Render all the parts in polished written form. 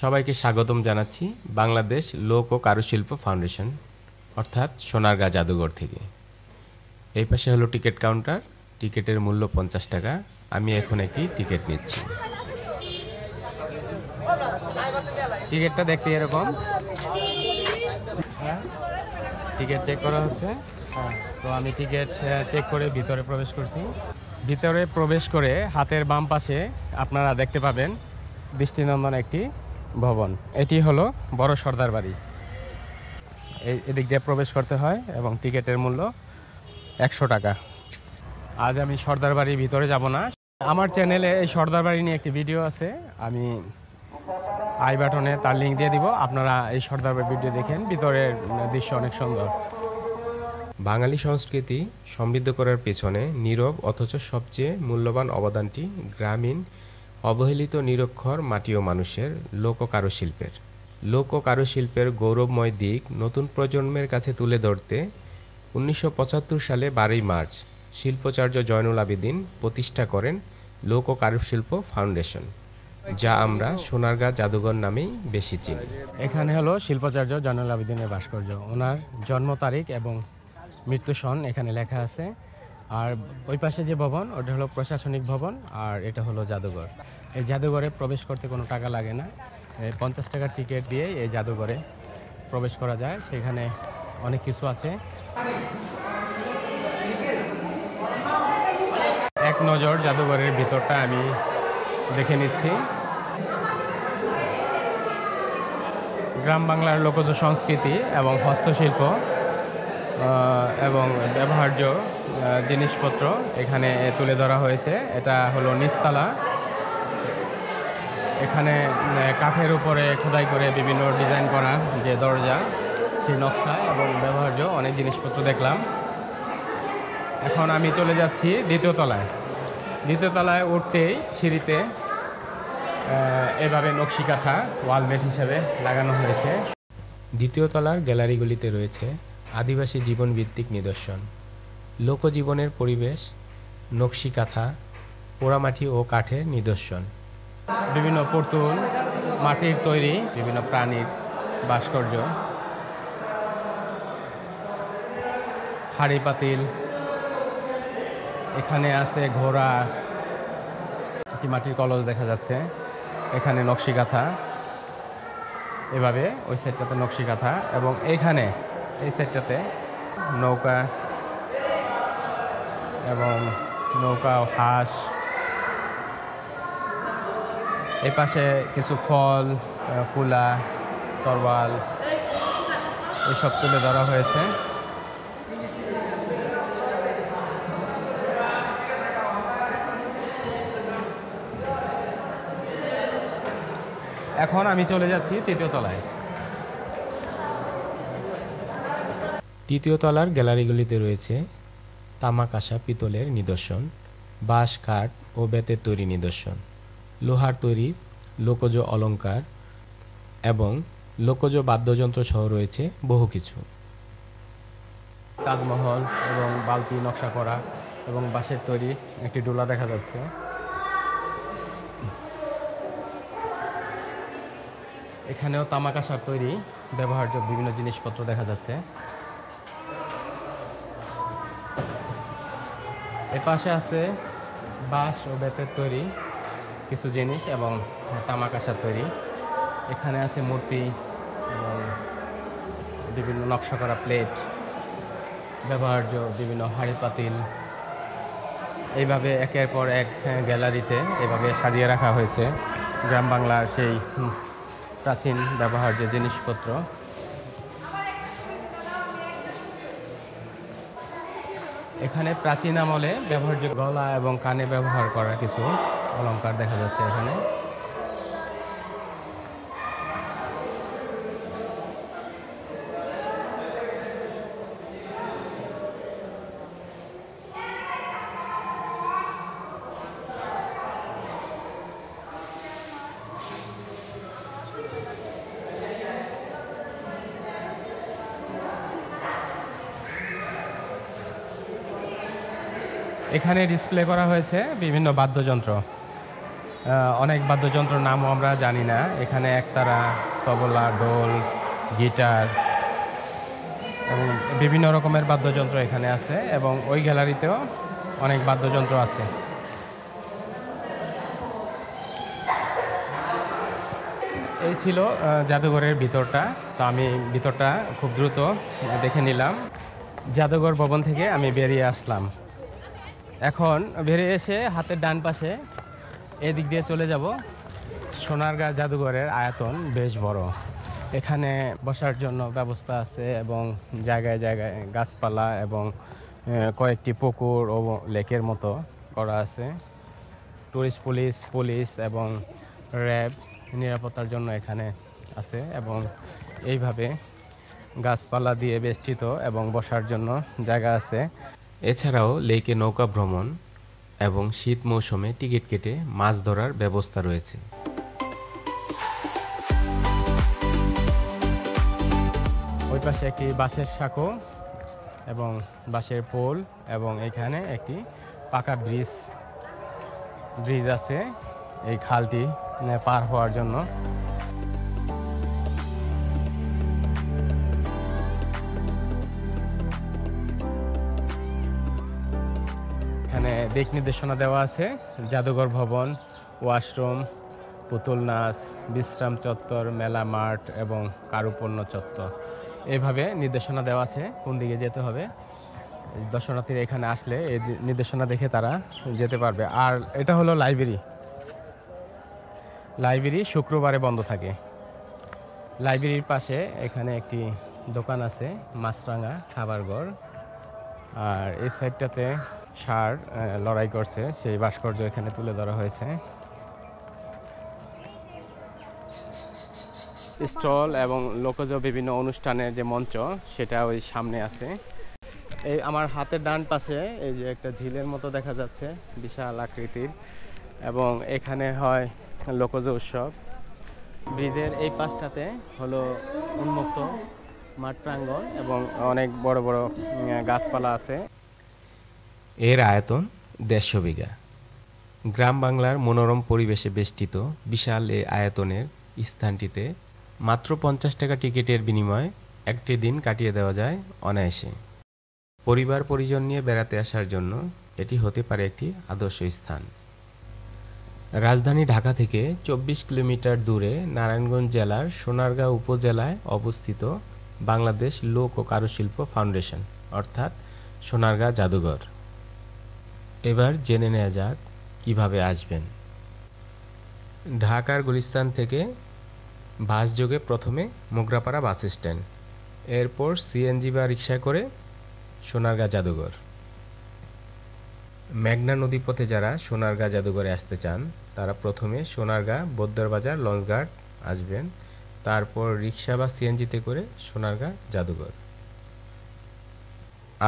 সবাইকে স্বাগতম জানাচ্ছি বাংলাদেশ লোক ও কারুশিল্প ফাউন্ডেশন অর্থাৎ সোনারগাঁ জাদুঘর থেকে। এই পাশে হলো টিকিট কাউন্টার। টিকিটের মূল্য 50 টাকা। আমি এখন একটি টিকিট নিচ্ছি। টিকিটটা দেখতে এরকম, টিকিট চেক করা হচ্ছে। তো আমি টিকিট চেক করে ভিতরে প্রবেশ করছি। ভিতরে প্রবেশ করে হাতের বাম পাশে আপনারা দেখতে পাবেন দৃষ্টিনন্দন একটি ভবন। এটি হলো বড় সর্দার বাড়ি। এদিক দিয়ে প্রবেশ করতে হয় এবং টিকিটের মূল্য 100 টাকা। আজ আমি সর্দার বাড়ির ভিতরে যাব না। আমার চ্যানেলে এই সর্দার বাড়ি নিয়ে একটি ভিডিও আছে, আমি আই বাটনে তার লিঙ্ক দিয়ে দিব। আপনারা এই সর্দার বাড়ির ভিডিও দেখেন, ভিতরের দৃশ্য অনেক সুন্দর। বাঙালি সংস্কৃতি সমৃদ্ধ করার পেছনে নীরব অথচ সবচেয়ে মূল্যবান অবদানটি গ্রামীণ অবহেলিত নিরক্ষর মাটি ও মানুষের লোক ও কারুশিল্পের। লোক ও কারুশিল্পের গৌরবময় দিক নতুন প্রজন্মের কাছে তুলে ধরতে 1975 সালে 12ই মার্চ শিল্পাচার্য জয়নুল আবেদিন প্রতিষ্ঠা করেন লোক ও কারুশিল্প ফাউন্ডেশন, যা আমরা সোনারগাঁ জাদুঘর নামেই বেশি চিনি। এখানে হলো শিল্পাচার্য জয়নুল আবেদিনের ভাস্কর্য। ওনার জন্ম তারিখ এবং মৃত্যু সন এখানে লেখা আছে। আর ওই পাশে যে ভবন, ওটা হলো প্রশাসনিক ভবন, আর এটা হলো জাদুঘর। এই জাদুঘরে প্রবেশ করতে কোনো টাকা লাগে না। 50 টাকার টিকিট দিয়ে এই জাদুঘরে প্রবেশ করা যায়। সেখানে অনেক কিছু আছে। এক নজর জাদুঘরের ভিতরটা আমি দেখে নিচ্ছি। গ্রাম বাংলার লোকজ সংস্কৃতি এবং হস্তশিল্প এবং ব্যবহার্য জিনিসপত্র এখানে তুলে ধরা হয়েছে। এটা হলো নিচতলা। এখানে কাঠের উপরে খোদাই করে বিভিন্ন ডিজাইন করা যে দরজা, সেই নকশা এবং ব্যবহার্য অনেক জিনিসপত্র দেখলাম। এখন আমি চলে যাচ্ছি দ্বিতীয় তলায়। দ্বিতীয় তলায় উঠতেই সিঁড়িতে এভাবে নকশিকাঁথা ওয়ালমেট হিসেবে লাগানো হয়েছে। দ্বিতীয় তলার গ্যালারিগুলিতে রয়েছে আদিবাসী জীবনভিত্তিক নিদর্শন, লোকজীবনের পরিবেশ, নকশিকাঁথা, পোড়ামাটি ও কাঠের নিদর্শন, বিভিন্ন পুতুল, মাটির তৈরি বিভিন্ন প্রাণীর ভাস্কর্য, হাঁড়ি পাতিল, এখানে আছে ঘোড়া, একটি মাটির কলস দেখা যাচ্ছে। এখানে নকশিকাঁথা, এভাবে ওই সাইডটাতে নকশিকাঁথা, এবং এইখানে এই সাইডটাতে নৌকা এবং নৌকা ও হাঁস। এই পাশে কিছু ফল, কুলা, তরোয়াল এসব তুলে ধরা হয়েছে। এখন আমি চলে যাচ্ছি তৃতীয় তলায়। তৃতীয় তলার গ্যালারিগুলিতে রয়েছে তামা কাঁসা পিতলের নিদর্শন, বাঁশ কাঠ ও বেতের তৈরি নিদর্শন, লোহার তৈরি লোকজ অলংকার এবং লোকজ বাদ্যযন্ত্র সহ রয়েছে বহু কিছু। তাজমহল এবং বালতি নকশা করা এবং বাঁশের তৈরি একটি ডোলা দেখা যাচ্ছে। এখানেও তামা কাঁসার তৈরি ব্যবহার্য বিভিন্ন জিনিসপত্র দেখা যাচ্ছে। এ পাশে আছে বাঁশ ও বেতের তৈরি কিছু জিনিস এবং তামা কাঁসার তৈরি। এখানে আছে মূর্তি এবং বিভিন্ন নকশা করা প্লেট, ব্যবহার্য বিভিন্ন হাঁড়ি পাতিল। এইভাবে একের পর এক গ্যালারিতে এভাবে সাজিয়ে রাখা হয়েছে গ্রাম বাংলার সেই প্রাচীন ব্যবহার্য জিনিসপত্র। এখানে প্রাচীন আমলে ব্যবহার্য গলা এবং কানে ব্যবহার করা কিছু অলংকার দেখা যাচ্ছে এখানে। এখানে ডিসপ্লে করা হয়েছে বিভিন্ন বাদ্যযন্ত্র। অনেক বাদ্যযন্ত্র নামও আমরা জানি না। এখানে একতারা, তবলা, ঢোল, গিটার এবং বিভিন্ন রকমের বাদ্যযন্ত্র এখানে আছে এবং ওই গ্যালারিতেও অনেক বাদ্যযন্ত্র আছে। এই ছিল জাদুঘরের ভিতরটা। তো আমি ভিতরটা খুব দ্রুত দেখে নিলাম। জাদুঘর ভবন থেকে আমি বেরিয়ে আসলাম। এখন বেরিয়ে এসে হাতের ডান পাশে এদিক দিয়ে চলে যাব। সোনারগাঁ জাদুঘরের আয়তন বেশ বড়। এখানে বসার জন্য ব্যবস্থা আছে এবং জায়গায় জায়গায় গাছপালা এবং কয়েকটি পুকুর ও লেকের মতো করা আছে। টুরিস্ট পুলিশ এবং র্যাব নিরাপত্তার জন্য এখানে আছে এবং এইভাবে গাছপালা দিয়ে বেষ্টিত এবং বসার জন্য জায়গা আছে। এছাড়াও লেকে নৌকা ভ্রমণ এবং শীত মৌসুমে টিকিট কেটে মাছ ধরার ব্যবস্থা রয়েছে। ওই পাশে একটি বাঁশের সাঁকো এবং বাঁশের পোল এবং এখানে একটি পাকা ব্রিজ আছে এই খালটি পার হওয়ার জন্য। এখানে দিক নির্দেশনা দেওয়া আছে। জাদুঘর ভবন, ওয়াশরুম, পুতুল নাচ, বিশ্রাম চত্বর, মেলা মাঠ এবং কারুপণ্য চত্বর, এইভাবে নির্দেশনা দেওয়া আছে কোন দিকে যেতে হবে। দর্শনার্থীরা এখানে আসলে এই নির্দেশনা দেখে তারা যেতে পারবে। আর এটা হলো লাইব্রেরি শুক্রবারে বন্ধ থাকে। লাইব্রেরির পাশে এখানে একটি দোকান আছে, মাছরাঙা খাবার ঘর। আর এই সাইডটাতে ষাঁড় লড়াই করছে, সেই ভাস্কর্য এখানে তুলে ধরা হয়েছে। স্টল এবং লোকজ বিভিন্ন অনুষ্ঠানের যে মঞ্চ সেটা ওই সামনে আছে। এই আমার হাতের ডান পাশে এই যে একটা ঝিলের মতো দেখা যাচ্ছে, বিশাল আকৃতির, এবং এখানে হয় লোকজ উৎসব। ব্রিজের এই পাশটাতে হলো উন্মুক্ত মাঠ প্রাঙ্গণ এবং অনেক বড় বড় গাছপালা আছে। এর আয়তন 150 বিঘা। গ্রাম বাংলার মনোরম পরিবেশে বেষ্টিত বিশাল এই আয়তনের স্থানটিতে মাত্র 50 টাকা টিকিটের বিনিময়ে একটি দিন কাটিয়ে দেওয়া যায় অনায়াসে। পরিবার পরিজন নিয়ে বেড়াতে আসার জন্য এটি হতে পারে একটি আদর্শ স্থান। রাজধানী ঢাকা থেকে 24 কিলোমিটার দূরে নারায়ণগঞ্জ জেলার সোনারগাঁ উপজেলায় অবস্থিত বাংলাদেশ লোক ও কারুশিল্প ফাউন্ডেশন অর্থাৎ সোনারগাঁ জাদুঘর। এবার জেনে নেওয়া যাক কিভাবে আসবেন। ঢাকার গুলিস্তান থেকে বাসযোগে প্রথমে মোগরাপাড়া বাস স্ট্যান্ড, এরপর সিএনজি বা রিকশায় করে সোনারগাঁ জাদুঘর। মেঘনা নদীপথে যারা সোনারগাঁ জাদুঘরে আসতে চান তারা প্রথমে সোনারগাঁ বোদ্দারবাজার লঞ্চঘাট আসবেন, তারপর রিকশা বা সিএনজিতে করে সোনারগাঁ জাদুঘর।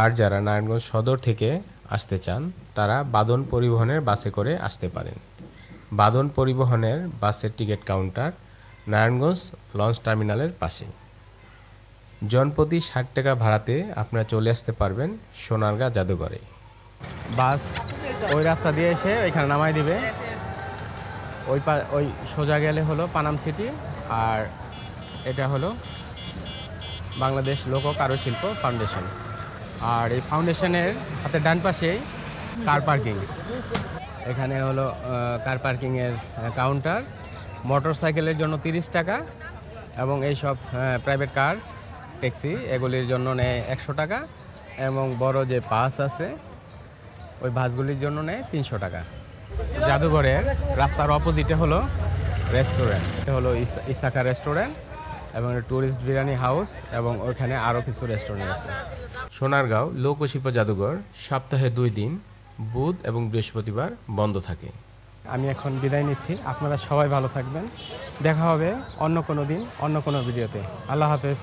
আর যারা নারায়ণগঞ্জ সদর থেকে আসতে চান তারা বাদন পরিবহনের বাসে করে আসতে পারেন। বাদন পরিবহনের বাসের টিকিট কাউন্টার নারায়ণগঞ্জ লঞ্চ টার্মিনালের পাশে। জনপ্রতি 60 টাকা ভাড়াতে আপনারা চলে আসতে পারবেন সোনারগাঁ জাদুঘরে। বাস ওই রাস্তা দিয়ে এসে এখানে নামাই দিবে। ওই সোজা গেলে হলো পানাম সিটি, আর এটা হলো বাংলাদেশ লোক ও কারুশিল্প ফাউন্ডেশন। আর এই ফাউন্ডেশনের হাতে ডান পাশেই কার পার্কিং। এখানে হলো কার পার্কিংয়ের কাউন্টার। মোটর সাইকেলের জন্য 30 টাকা এবং এইসব প্রাইভেট কার, ট্যাক্সি এগুলির জন্য নেয় 100 টাকা এবং বড় যে বাস আছে ওই বাসগুলির জন্য নেয় 300 টাকা। জাদুঘরের রাস্তার অপোজিটে হলো রেস্টুরেন্ট, এটা হলো ইসাকা রেস্টুরেন্ট এবং ট্যুরিস্ট বিরিয়ানি হাউস এবং ওইখানে আরও কিছু রেস্টুরেন্ট আছে। সোনারগাঁও লোকশিল্প জাদুঘর সপ্তাহে 2 দিন বুধ এবং বৃহস্পতিবার বন্ধ থাকে। আমি এখন বিদায় নিচ্ছি। আপনারা সবাই ভালো থাকবেন। দেখা হবে অন্য কোনো দিন অন্য কোনো ভিডিওতে। আল্লাহ হাফেজ।